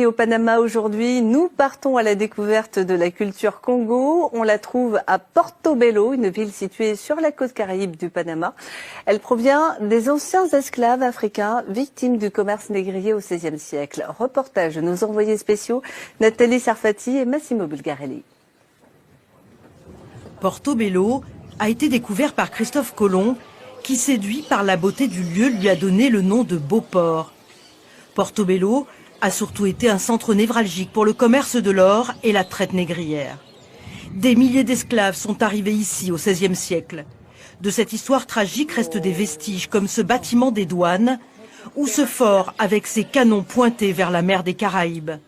au Panama aujourd'hui. Nous partons à la découverte de la culture Congo. On la trouve à Portobello, une ville située sur la côte caraïbe du Panama. Elle provient des anciens esclaves africains victimes du commerce négrier au XVIe siècle. Reportage de nos envoyés spéciaux Nathalie Sarfati et Massimo Bulgarelli. Portobello a été découvert par Christophe Colomb, qui, séduit par la beauté du lieu, lui a donné le nom de Beauport. Portobello a surtout été un centre névralgique pour le commerce de l'or et la traite négrière. Des milliers d'esclaves sont arrivés ici au XVIe siècle. De cette histoire tragique restent des vestiges comme ce bâtiment des douanes ou ce fort avec ses canons pointés vers la mer des Caraïbes.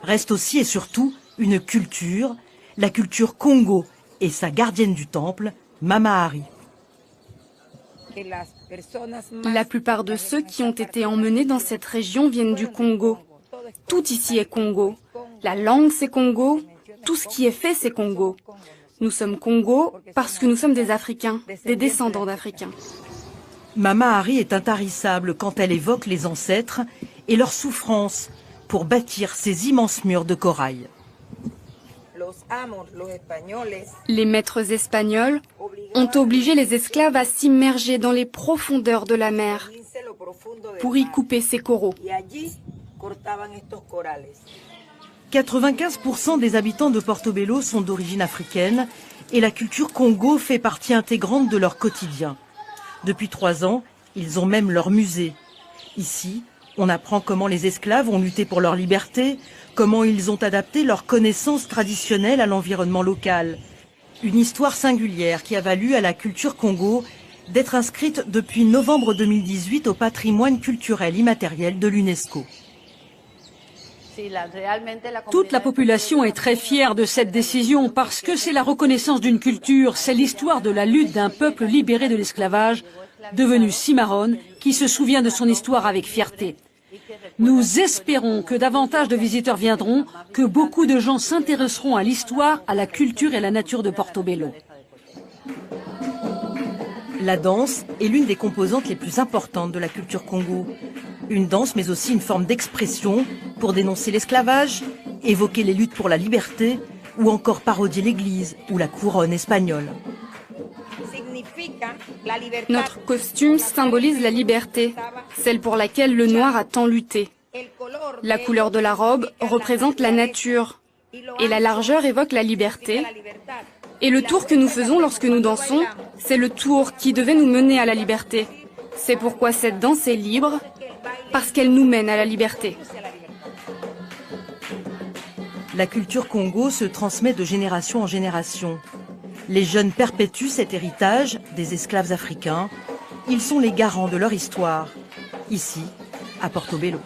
Reste aussi et surtout une culture, la culture Congo et sa gardienne du temple, Mama Hari. La plupart de ceux qui ont été emmenés dans cette région viennent du Congo. Tout ici est Congo. La langue c'est Congo, tout ce qui est fait c'est Congo. Nous sommes Congo parce que nous sommes des Africains, des descendants d'Africains. Mama Hari est intarissable quand elle évoque les ancêtres et leurs souffrances pour bâtir ces immenses murs de corail. Les maîtres espagnols ont obligé les esclaves à s'immerger dans les profondeurs de la mer pour y couper ces coraux. 95% des habitants de Portobello sont d'origine africaine et la culture Congo fait partie intégrante de leur quotidien. Depuis 3 ans, ils ont même leur musée. Ici, on apprend comment les esclaves ont lutté pour leur liberté, comment ils ont adapté leurs connaissances traditionnelles à l'environnement local. Une histoire singulière qui a valu à la culture Congo d'être inscrite depuis novembre 2018 au patrimoine culturel immatériel de l'UNESCO. Toute la population est très fière de cette décision parce que c'est la reconnaissance d'une culture, c'est l'histoire de la lutte d'un peuple libéré de l'esclavage, devenu cimarron, qui se souvient de son histoire avec fierté. Nous espérons que davantage de visiteurs viendront, que beaucoup de gens s'intéresseront à l'histoire, à la culture et à la nature de Portobello. La danse est l'une des composantes les plus importantes de la culture Congo. Une danse mais aussi une forme d'expression pour dénoncer l'esclavage, évoquer les luttes pour la liberté ou encore parodier l'église ou la couronne espagnole. Notre costume symbolise la liberté, celle pour laquelle le noir a tant lutté. La couleur de la robe représente la nature et la largeur évoque la liberté. Et le tour que nous faisons lorsque nous dansons, c'est le tour qui devait nous mener à la liberté. C'est pourquoi cette danse est libre, parce qu'elle nous mène à la liberté. La culture Congo se transmet de génération en génération. Les jeunes perpétuent cet héritage des esclaves africains. Ils sont les garants de leur histoire, ici, à Portobello.